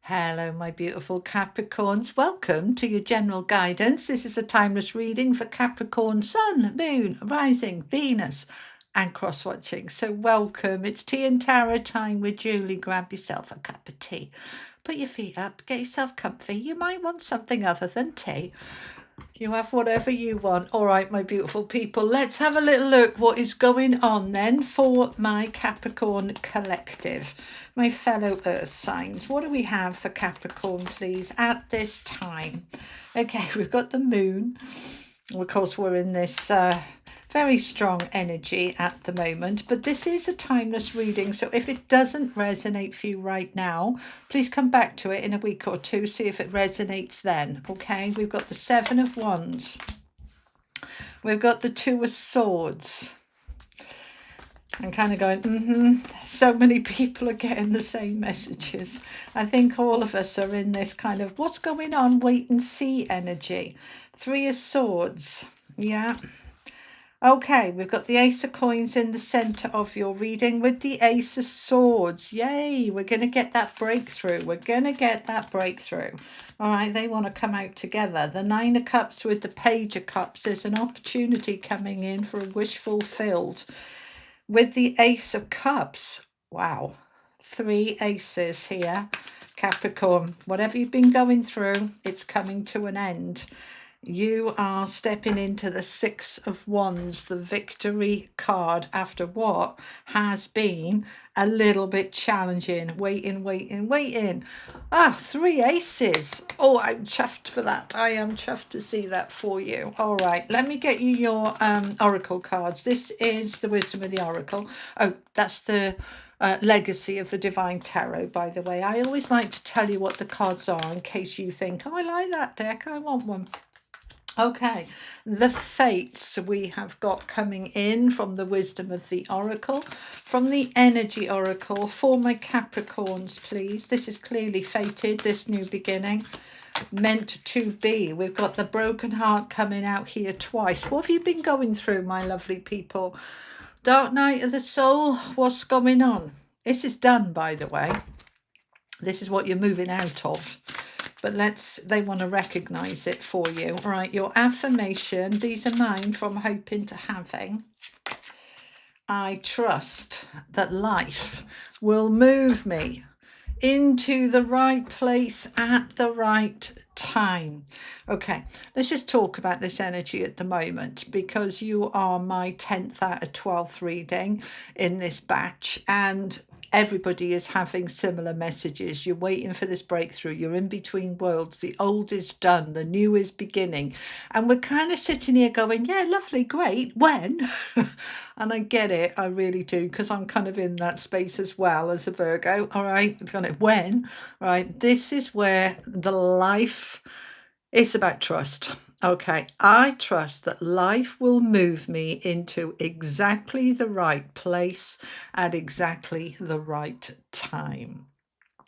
Hello, my beautiful Capricorns. Welcome to your general guidance. This is a timeless reading for Capricorn Sun, Moon, Rising, Venus, and cross watching. So, welcome. It's tea and tarot time with Julie. Grab yourself a cup of tea, put your feet up, get yourself comfy. You might want something other than tea. You have whatever you want. All right, my beautiful people, let's have a little look what is going on then for my Capricorn collective, my fellow earth signs. What do we have for Capricorn, please, at this time? Okay, we've got the moon. Of course, we're in this very strong energy at the moment, but this is a timeless reading, so if it doesn't resonate for you right now, please come back to it in a week or two, see if it resonates then. Okay, we've got the Seven of Wands, we've got the Two of Swords. I'm kind of going, so many people are getting the same messages. I think all of us are in this kind of what's going on, wait and see energy. Three of Swords, yeah. Okay, we've got the Ace of Coins in the center of your reading with the Ace of Swords. Yay, we're going to get that breakthrough. We're going to get that breakthrough. All right, they want to come out together. The Nine of Cups with the Page of Cups. There's an opportunity coming in for a wish fulfilled. With the Ace of Cups, wow, three aces here. Capricorn, whatever you've been going through, it's coming to an end. You are stepping into the Six of Wands, the victory card after what has been a little bit challenging. Waiting. Three aces. Oh, I'm chuffed for that. I am chuffed to see that for you. All right, let me get you your oracle cards. This is the Wisdom of the Oracle. Oh, that's the Legacy of the Divine Tarot, by the way. I always like to tell you what the cards are in case you think, oh, I like that deck, I want one. Okay, the fates we have got coming in from the Wisdom of the Oracle, from the Energy Oracle for my Capricorns, please. This is clearly fated, this new beginning, meant to be. We've got the broken heart coming out here twice. What have you been going through, my lovely people? Dark night of the soul, what's going on? This is done, by the way. This is what you're moving out of. But they want to recognize it for you. All right, your affirmation, these are mine from hoping to having. I trust that life will move me into the right place at the right time. Okay, let's just talk about this energy at the moment, because you are my 10th out of 12th reading in this batch, and everybody is having similar messages. You're waiting for this breakthrough. You're in between worlds. The old is done. The new is beginning. And we're kind of sitting here going, yeah, lovely, great. When? And I get it. I really do, because I'm kind of in that space as well as a Virgo. All right. Kind of when? All right. This is where the life is about trust. Okay, I trust that life will move me into exactly the right place at exactly the right time.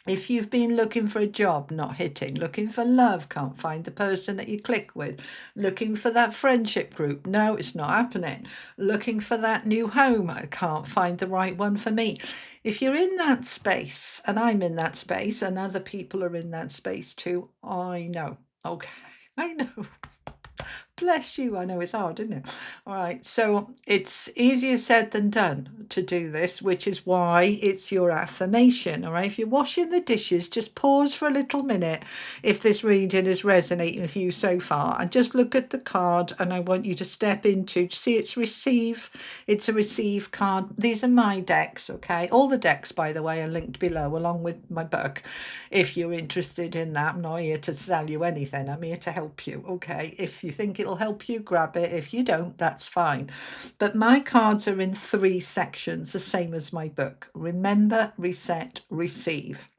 If you've been looking for a job, not hitting, looking for love, can't find the person that you click with, looking for that friendship group, no, it's not happening. Looking for that new home, I can't find the right one for me. If you're in that space, and I'm in that space, and other people are in that space too, I know. Okay, I know. Bless you. I know it's hard, isn't it? All right. So it's easier said than done to do this, which is why it's your affirmation. All right. If you're washing the dishes, just pause for a little minute if this reading is resonating with you so far, and just look at the card. And I want you to step into, see, it's receive. It's a receive card. These are my decks. Okay. All the decks, by the way, are linked below along with my book. If you're interested in that, I'm not here to sell you anything. I'm here to help you. Okay. If you think it'll help you, grab it. If you don't, that's fine. But my cards are in 3 sections, the same as my book. Remember, reset, receive.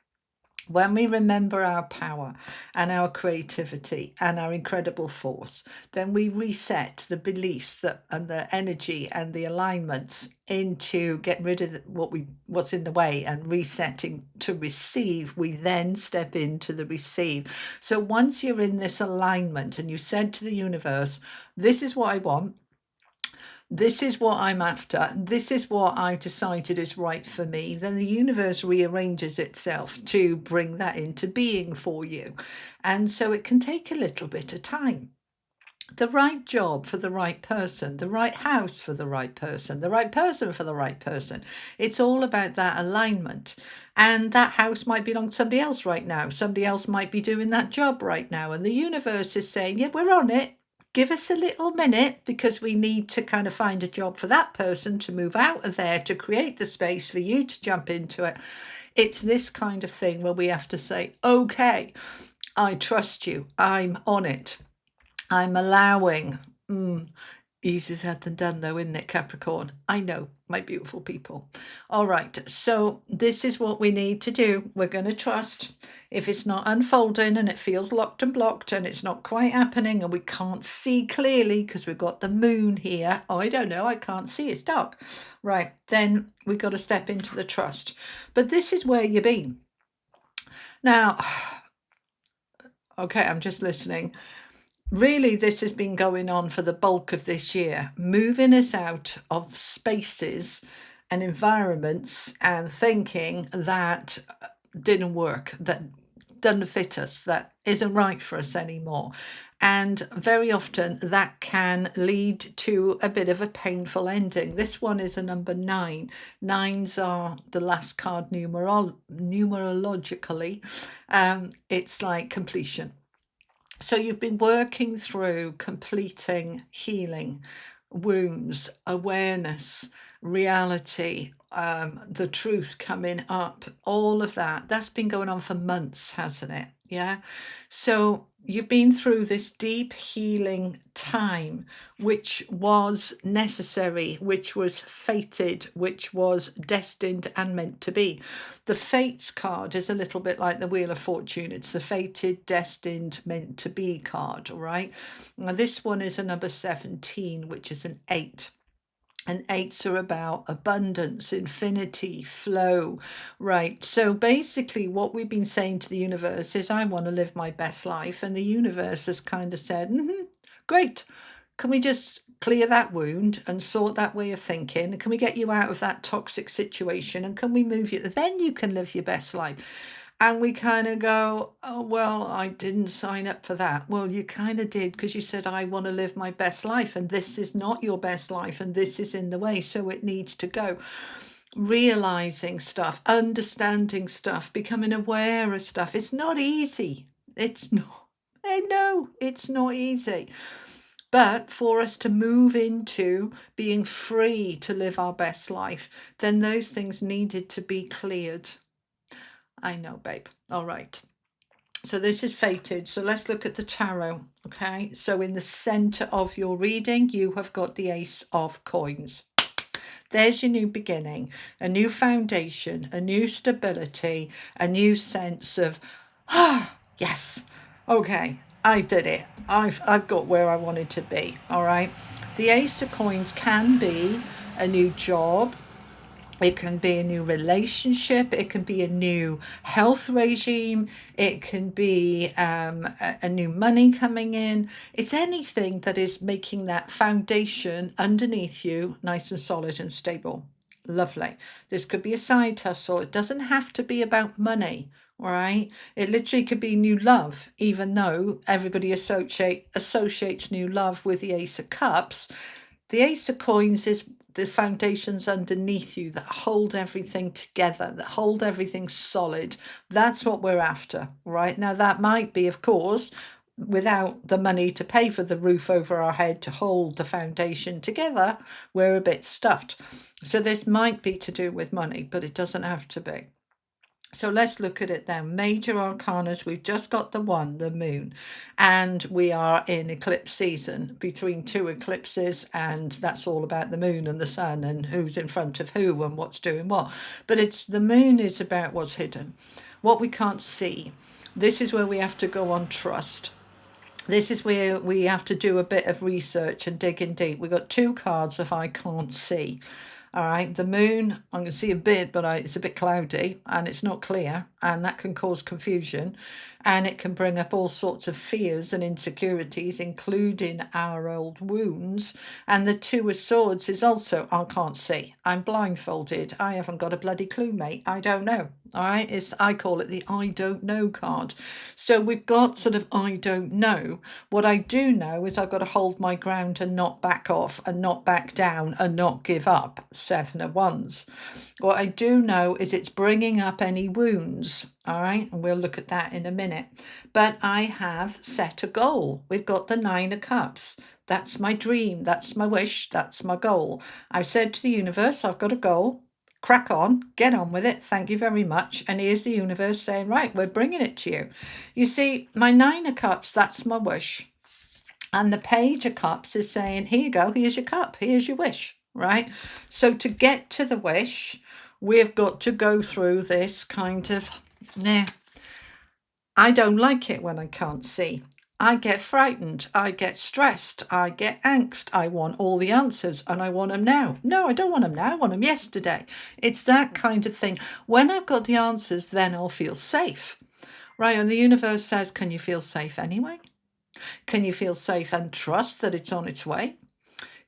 When we remember our power and our creativity and our incredible force, then we reset the beliefs and the energy and the alignments into get rid of what's in the way, and resetting to receive. We then step into the receive. So once you're in this alignment and you said to the universe, this is what I want, this is what I'm after, this is what I've decided is right for me, then the universe rearranges itself to bring that into being for you. And so it can take a little bit of time. The right job for the right person, the right house for the right person, the right person for the right person. It's all about that alignment. And that house might belong to somebody else right now. Somebody else might be doing that job right now. And the universe is saying, yeah, we're on it. Give us a little minute, because we need to kind of find a job for that person to move out of there, to create the space for you to jump into it. It's this kind of thing where we have to say, okay, I trust you. I'm on it. I'm allowing. Easier said than done, though, isn't it, Capricorn? I know, my beautiful people. All right, so this is what we need to do. We're going to trust. If it's not unfolding and it feels locked and blocked and it's not quite happening and we can't see clearly because we've got the moon here. Oh, I don't know, I can't see, it's dark. Right, then we've got to step into the trust. But this is where you've been. Now, okay, I'm just listening. Really, this has been going on for the bulk of this year, moving us out of spaces and environments and thinking that didn't work, that doesn't fit us, that isn't right for us anymore. And very often that can lead to a bit of a painful ending. This one is a number 9. Nines are the last card numerologically. It's like completion. So you've been working through completing healing, wounds, awareness, reality, the truth coming up, all of that. That's been going on for months, hasn't it? Yeah. So you've been through this deep healing time, which was necessary, which was fated, which was destined and meant to be. The Fates card is a little bit like the Wheel of Fortune. It's the fated, destined, meant to be card, all right? Now, this one is a number 17, which is an 8. And 8s are about abundance, infinity, flow, right? So basically what we've been saying to the universe is, I want to live my best life. And the universe has kind of said, great. Can we just clear that wound and sort that way of thinking? Can we get you out of that toxic situation? And can we move you? Then you can live your best life. And we kind of go, oh, well, I didn't sign up for that. Well, you kind of did, because you said, I want to live my best life. And this is not your best life. And this is in the way. So it needs to go. Realizing stuff, understanding stuff, becoming aware of stuff. It's not easy. It's not. I know it's not easy. But for us to move into being free to live our best life, then those things needed to be cleared. I know, babe. All right. So this is fated. So let's look at the tarot. Okay. So in the center of your reading, you have got the Ace of Coins. There's your new beginning, a new foundation, a new stability, a new sense of, yes, okay, I did it. I've got where I wanted to be. All right. The Ace of Coins can be a new job. It can be a new relationship. It can be a new health regime. It can be a new money coming in. It's anything that is making that foundation underneath you nice and solid and stable. Lovely. This could be a side hustle. It doesn't have to be about money. All right. It literally could be new love, even though everybody associates new love with the Ace of Cups. The Ace of Coins is the foundations underneath you that hold everything together, that hold everything solid. That's what we're after, right? Now, that might be, of course, without the money to pay for the roof over our head to hold the foundation together, we're a bit stuffed. So this might be to do with money, but it doesn't have to be. So let's look at it then. Major arcanas, we've just got the one, the moon, and we are in eclipse season between 2 eclipses, and that's all about the moon and the sun and who's in front of who and what's doing what. But it's the moon is about what's hidden, what we can't see. This is where we have to go on trust. This is where we have to do a bit of research and dig in deep. We've got 2 cards of I can't see. All right, the moon, I can see a bit, but it's a bit cloudy and it's not clear. and that can cause confusion, and it can bring up all sorts of fears and insecurities, including our old wounds. And the Two of Swords is also, I can't see, I'm blindfolded, I haven't got a bloody clue, mate, I don't know. All right, I call it the I don't know card. So we've got sort of I don't know. What I do know is I've got to hold my ground and not back off and not back down and not give up. Seven of Wands. What I do know is it's bringing up any wounds. All right, and we'll look at that in a minute. But I have set a goal. We've got the Nine of Cups. That's my dream. That's my wish. That's my goal. I've said to the universe, I've got a goal. Crack on, get on with it. Thank you very much. And here's the universe saying, right, we're bringing it to you. You see, my Nine of Cups, that's my wish. And the Page of Cups is saying, here you go, here's your cup, here's your wish, right? So to get to the wish, we've got to go through this kind of, I don't like it when I can't see. I get frightened, I get stressed, I get angst, I want all the answers and I want them now. No, I don't want them now, I want them yesterday. It's that kind of thing. When I've got the answers, then I'll feel safe, right? And the universe says, can you feel safe anyway? Can you feel safe and trust that it's on its way?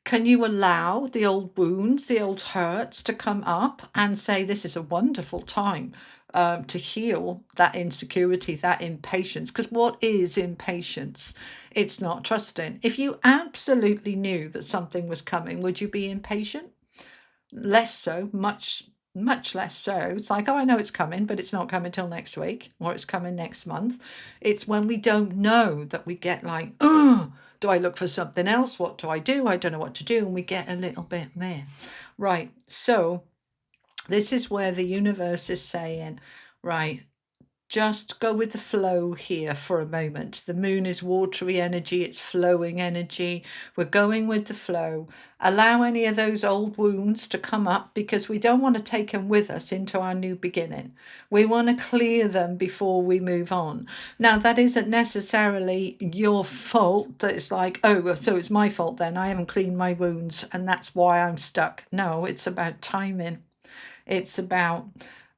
Can you allow the old wounds, the old hurts to come up and say, this is a wonderful time to heal that insecurity, that impatience? Because what is impatience? It's not trusting. If you absolutely knew that something was coming, would you be impatient? Less so, much less so. It's like, oh, I know it's coming, but it's not coming till next week, or it's coming next month. It's when we don't know that we get like, oh, do I look for something else? What do? I don't know what to do. And we get a little bit there. Right. So this is where the universe is saying, right, just go with the flow here for a moment. The moon is watery energy, it's flowing energy. We're going with the flow. Allow any of those old wounds to come up because we don't want to take them with us into our new beginning. We want to clear them before we move on. Now, that isn't necessarily your fault. That it's like, oh, so it's my fault then. I haven't cleaned my wounds and that's why I'm stuck. No, it's about timing. It's about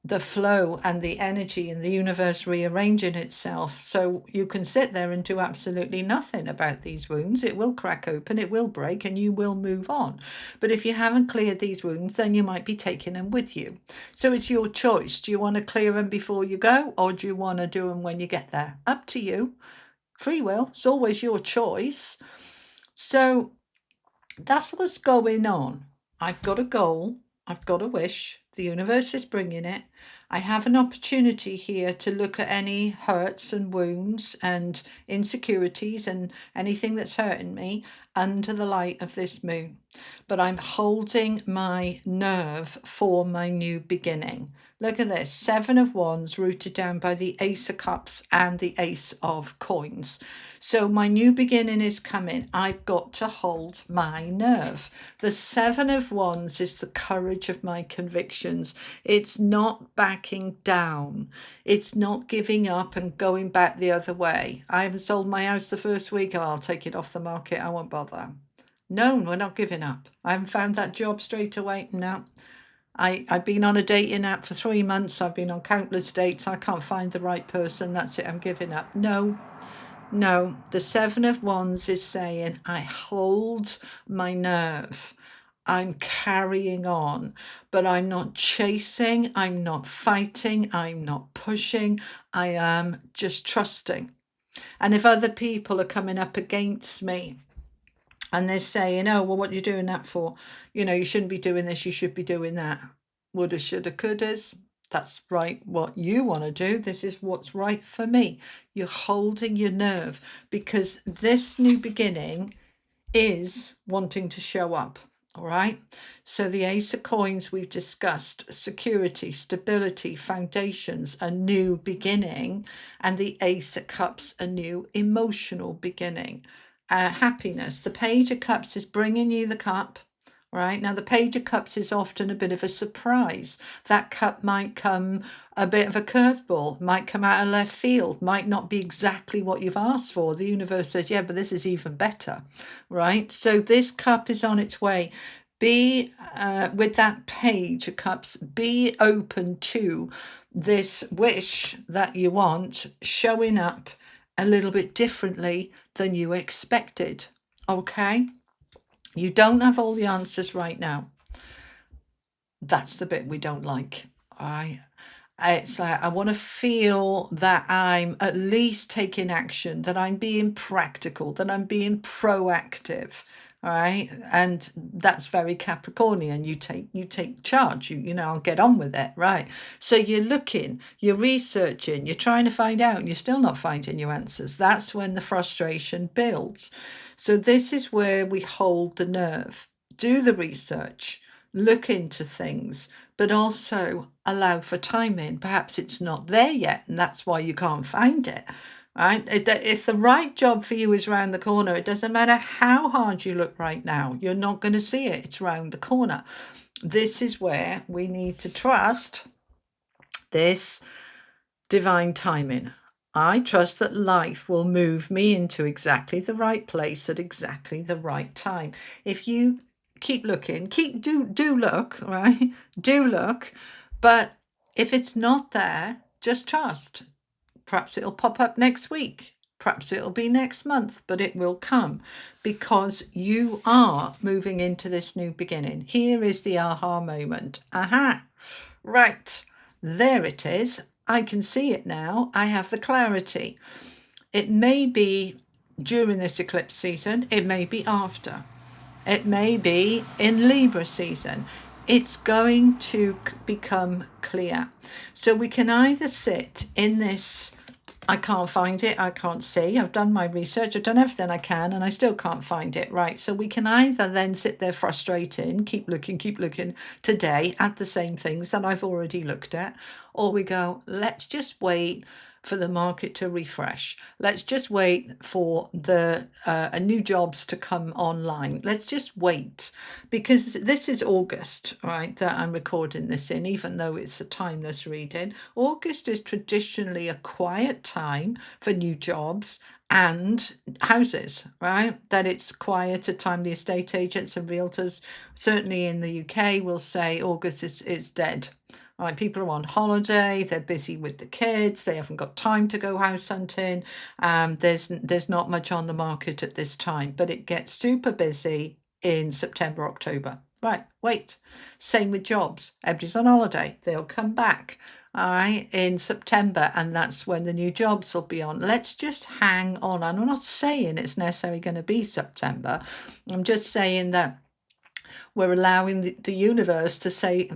the flow and the energy and the universe rearranging itself. So you can sit there and do absolutely nothing about these wounds. It will crack open, it will break, and you will move on. But if you haven't cleared these wounds, then you might be taking them with you. So it's your choice. Do you want to clear them before you go, or do you want to do them when you get there? Up to you. Free will. It's always your choice. So that's what's going on. I've got a goal. I've got a wish. The universe is bringing it. I have an opportunity here to look at any hurts and wounds and insecurities and anything that's hurting me under the light of this moon. But I'm holding my nerve for my new beginning. Look at this, Seven of Wands rooted down by the Ace of Cups and the Ace of Coins. So my new beginning is coming. I've got to hold my nerve. The Seven of Wands is the courage of my convictions. It's not backing down. It's not giving up and going back the other way. I haven't sold my house the first week. Oh, I'll take it off the market. I won't bother. No, we're not giving up. I haven't found that job straight away. No. I've been on a dating app for 3 months. I've been on countless dates. I can't find the right person. That's it. I'm giving up. No. The Seven of Wands is saying, I hold my nerve. I'm carrying on, but I'm not chasing. I'm not fighting. I'm not pushing. I am just trusting. And if other people are coming up against me, and they're saying, oh, well, what are you doing that for? You shouldn't be doing this. You should be doing that. Woulda, shoulda, couldas. That's right. What you want to do. This is what's right for me. You're holding your nerve because this new beginning is wanting to show up. All right. So the Ace of Coins we've discussed, security, stability, foundations, a new beginning, and the Ace of Cups, a new emotional beginning. Happiness. The Page of Cups is bringing you the cup. Right now, the Page of Cups is often a bit of a surprise. That cup might come a bit of a curveball, might come out of left field, might not be exactly what you've asked for. The universe says, yeah, but this is even better, right? So this cup is on its way. Be with that Page of Cups, be open to this wish that you want showing up a little bit differently than you expected. Okay? You don't have all the answers right now. That's the bit we don't like. All right? It's like I want to feel that I'm at least taking action, that I'm being practical, that I'm being proactive. All right. And that's very Capricornian. You take charge. I'll get on with it. Right. So you're looking, you're researching, you're trying to find out, and you're still not finding your answers. That's when the frustration builds. So this is where we hold the nerve, do the research, look into things, but also allow for timing. Perhaps it's not there yet, and that's why you can't find it. Right? If the right job for you is around the corner, it doesn't matter how hard you look right now, you're not going to see it. It's around the corner. This is where we need to trust this divine timing. I trust that life will move me into exactly the right place at exactly the right time. If you keep looking, do look, right? Do look, but if it's not there, just trust. Perhaps it'll pop up next week. Perhaps it'll be next month, but it will come because you are moving into this new beginning. Here is the aha moment. Aha, right, there it is. I can see it now. I have the clarity. It may be during this eclipse season, it may be after. It may be in Libra season. It's going to become clear. So we can either sit in this, I can't find it, I can't see, I've done my research, I've done everything I can, and I still can't find it, right? So we can either then sit there frustrated, keep looking today at the same things that I've already looked at, or we go, let's just wait for the market to refresh. Let's just wait for the new jobs to come online. Let's just wait, because this is August, right, that I'm recording this in, even though it's a timeless reading. August is traditionally a quiet time for new jobs and houses, right? That it's quieter time. The estate agents and realtors, certainly in the UK, will say August is dead. Right, people are on holiday, they're busy with the kids, they haven't got time to go house hunting. There's not much on the market at this time, but it gets super busy in September, October. Right, wait. Same with jobs. Everybody's on holiday, they'll come back, all right, in September, and that's when the new jobs will be on. Let's just hang on. I'm not saying it's necessarily going to be September. I'm just saying that we're allowing the universe to say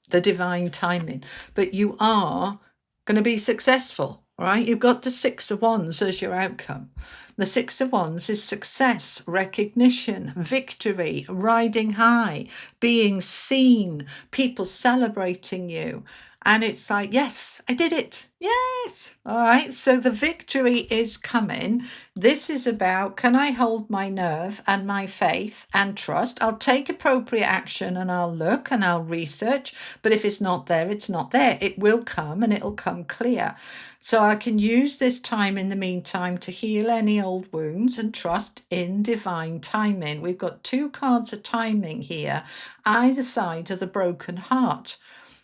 the divine timing, but you are going to be successful, right? You've got the Six of Wands as your outcome. The Six of Wands is success, recognition, victory, riding high, being seen, people celebrating you. And it's like, yes, I did it. Yes. All right. So the victory is coming. This is about, can I hold my nerve and my faith and trust? I'll take appropriate action and I'll look and I'll research. But if it's not there, it's not there. It will come and it'll come clear. So I can use this time in the meantime to heal any old wounds and trust in divine timing. We've got two cards of timing here, either side of the broken heart.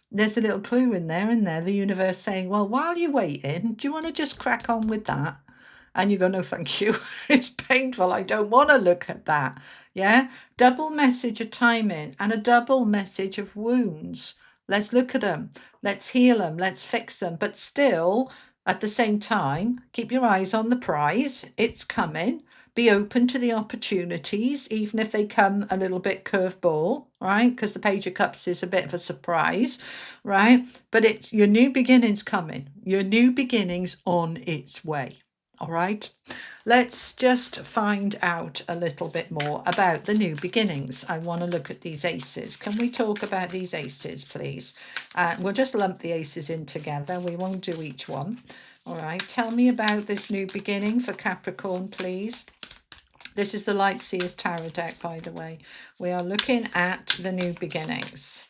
There's a little clue in there, the universe saying, well, while you're waiting, do you want to just crack on with that? And you go, no, thank you. It's painful. I don't want to look at that. Yeah. Double message of timing and a double message of wounds. Let's look at them. Let's heal them. Let's fix them. But still, at the same time, keep your eyes on the prize. It's coming. Be open to the opportunities, even if they come a little bit curveball, right? Because the Page of Cups is a bit of a surprise, right? But it's your new beginnings coming. Your new beginnings on its way. All right. Let's just find out a little bit more about the new beginnings. I want to look at these aces. Can we talk about these aces, please? We'll just lump the aces in together. We won't do each one. All right. Tell me about this new beginning for Capricorn, please. This is the Light Seers Tarot deck, by the way. We are looking at the new beginnings.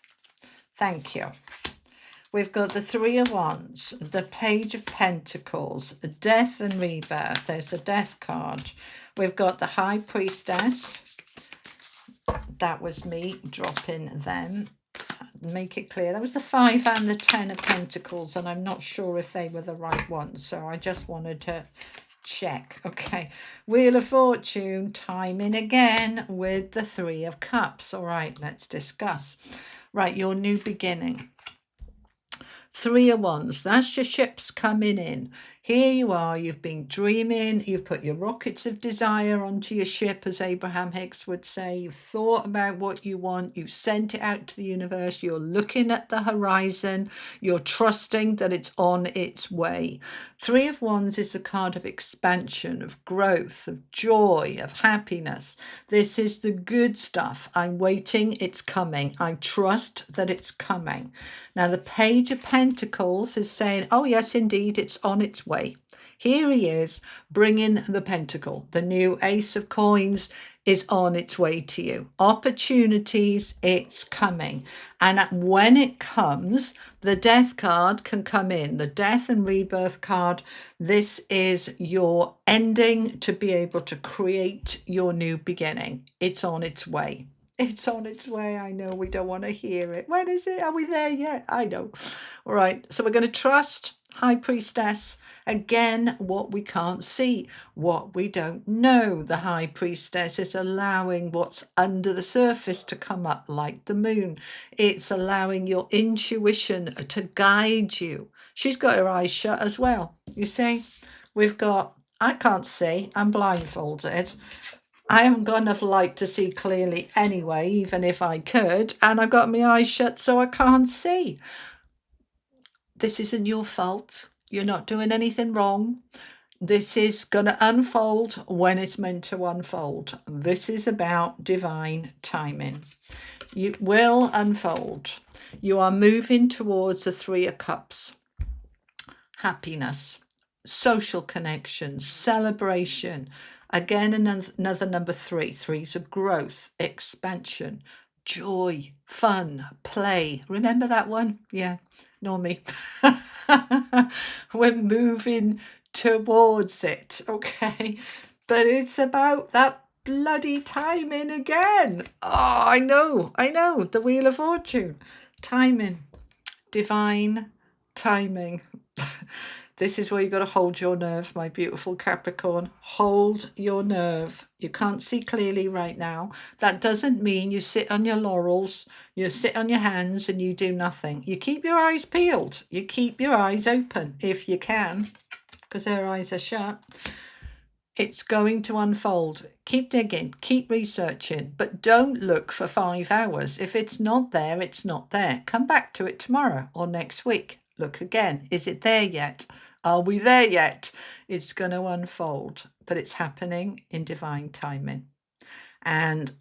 Thank you. We've got the Three of Wands, the Page of Pentacles, Death and Rebirth. There's a Death card. We've got the High Priestess. That was me dropping them. make it clear. That was the 5 and the 10 of Pentacles, and I'm not sure if they were the right ones, so I just wanted to check. Okay, Wheel of Fortune, timing again with the 3 of Cups. All right, let's discuss. Right, your new beginning. 3 of Wands, that's your ships coming in. Here you are, you've been dreaming, you've put your rockets of desire onto your ship, as Abraham Hicks would say. You've thought about what you want, you've sent it out to the universe, you're looking at the horizon, you're trusting that it's on its way. 3 of Wands is a card of expansion, of growth, of joy, of happiness. This is the good stuff. I'm waiting, it's coming. I trust that it's coming. Now, the Page of Pentacles is saying, oh, yes, indeed, it's on its way. Here he is, bringing the pentacle. The new Ace of Coins is on its way to you. Opportunities, it's coming. And when it comes, the Death card can come in. The Death and Rebirth card, this is your ending to be able to create your new beginning. It's on its way. It's on its way. I know we don't want to hear it. When is it? Are we there yet? I know. All right. So we're going to trust High Priestess. Again, what we can't see, what we don't know. The High Priestess is allowing what's under the surface to come up like the moon. It's allowing your intuition to guide you. She's got her eyes shut as well. You see, we've got, I can't see, I'm blindfolded. I haven't got enough light to see clearly anyway, even if I could, and I've got my eyes shut so I can't see. This isn't your fault. You're not doing anything wrong. This is going to unfold when it's meant to unfold. This is about divine timing. You will unfold. You are moving towards the 3 of Cups. Happiness, social connections, celebration. Again, another number 3. 3's a growth, expansion, joy, fun, play. Remember that one? Yeah, nor me. We're moving towards it, okay? But it's about that bloody timing again. Oh, I know. The Wheel of Fortune. Timing. Divine timing. This is where you've got to hold your nerve, my beautiful Capricorn. Hold your nerve. You can't see clearly right now. That doesn't mean you sit on your laurels, you sit on your hands and you do nothing. You keep your eyes peeled. You keep your eyes open if you can, because their eyes are shut. It's going to unfold. Keep digging, keep researching, but don't look for 5 hours. If it's not there, it's not there. Come back to it tomorrow or next week. Look again. Is it there yet? Are we there yet? It's going to unfold, but it's happening in divine timing. And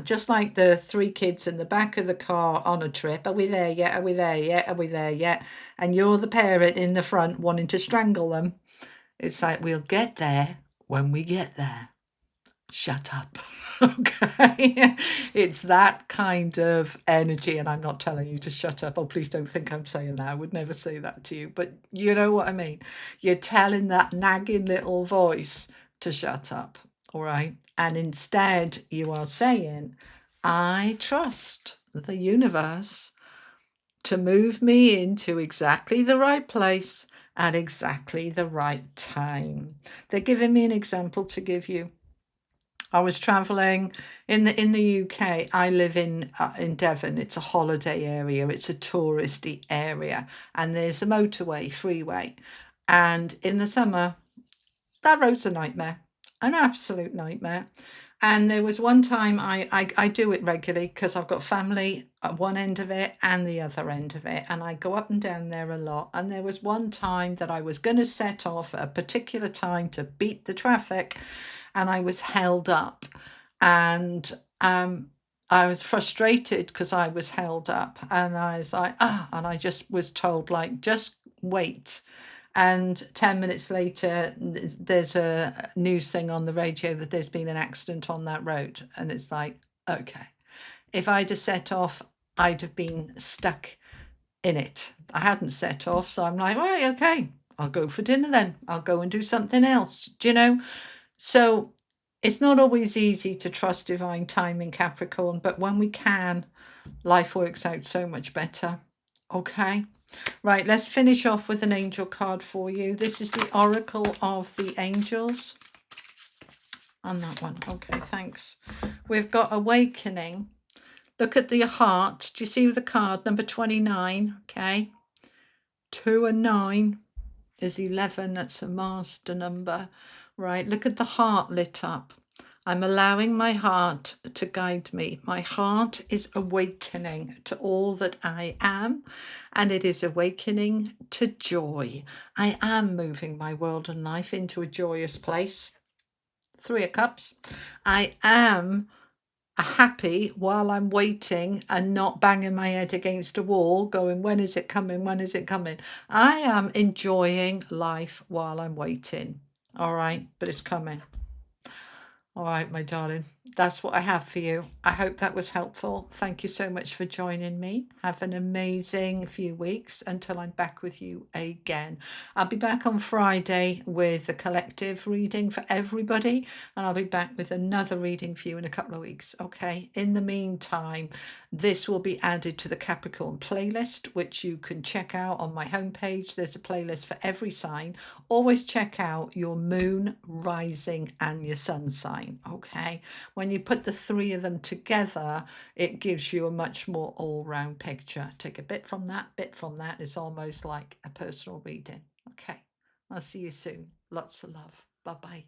just like the 3 kids in the back of the car on a trip, are we there yet? Are we there yet? Are we there yet? And you're the parent in the front wanting to strangle them. It's like, we'll get there when we get there. Shut up. Okay. It's that kind of energy, and I'm not telling you to shut up. Oh, please don't think I'm saying that. I would never say that to you, but you know what I mean. You're telling that nagging little voice to shut up. All right. And instead you are saying, I trust the universe to move me into exactly the right place at exactly the right time. They're giving me an example to give you. I was traveling in the UK. I live in Devon. It's a holiday area. It's a touristy area, and there's a motorway, freeway. And in the summer, that road's a nightmare, an absolute nightmare. And there was one time I do it regularly because I've got family at one end of it and the other end of it, and I go up and down there a lot. And there was one time that I was going to set off at a particular time to beat the traffic, and I was held up, and I was frustrated because I was held up, and I was like, and I just was told, like, just wait. And 10 minutes later, there's a news thing on the radio that there's been an accident on that road. And it's like, okay, if I'd have set off, I'd have been stuck in it. I hadn't set off, so I'm like, right, okay, I'll go for dinner then. I'll go and do something else, do you know? So it's not always easy to trust divine timing, Capricorn, but when we can, life works out so much better. Okay. Right, let's finish off with an angel card for you. This is the Oracle of the Angels. On that one. Okay, thanks. We've got Awakening. Look at the heart. Do you see the card number 29? Okay. 2 and 9 is 11. That's a master number. Right. Look at the heart lit up. I'm allowing my heart to guide me. My heart is awakening to all that I am, and it is awakening to joy. I am moving my world and life into a joyous place. 3 of Cups. I am happy while I'm waiting and not banging my head against a wall going, when is it coming? When is it coming? I am enjoying life while I'm waiting. All right, but it's coming. All right, my darling, that's what I have for you. I hope that was helpful. Thank you so much for joining me. Have an amazing few weeks until I'm back with you again. I'll be back on Friday with a collective reading for everybody, and I'll be back with another reading for you in a couple of weeks. Okay. In the meantime, this will be added to the Capricorn playlist, which you can check out on my homepage. There's a playlist for every sign. Always check out your moon, rising, and your sun sign. Okay. When you put the 3 of them together, it gives you a much more all-round picture. Take a bit from that, bit from that. It's almost like a personal reading. Okay. I'll see you soon. Lots of love. Bye-bye.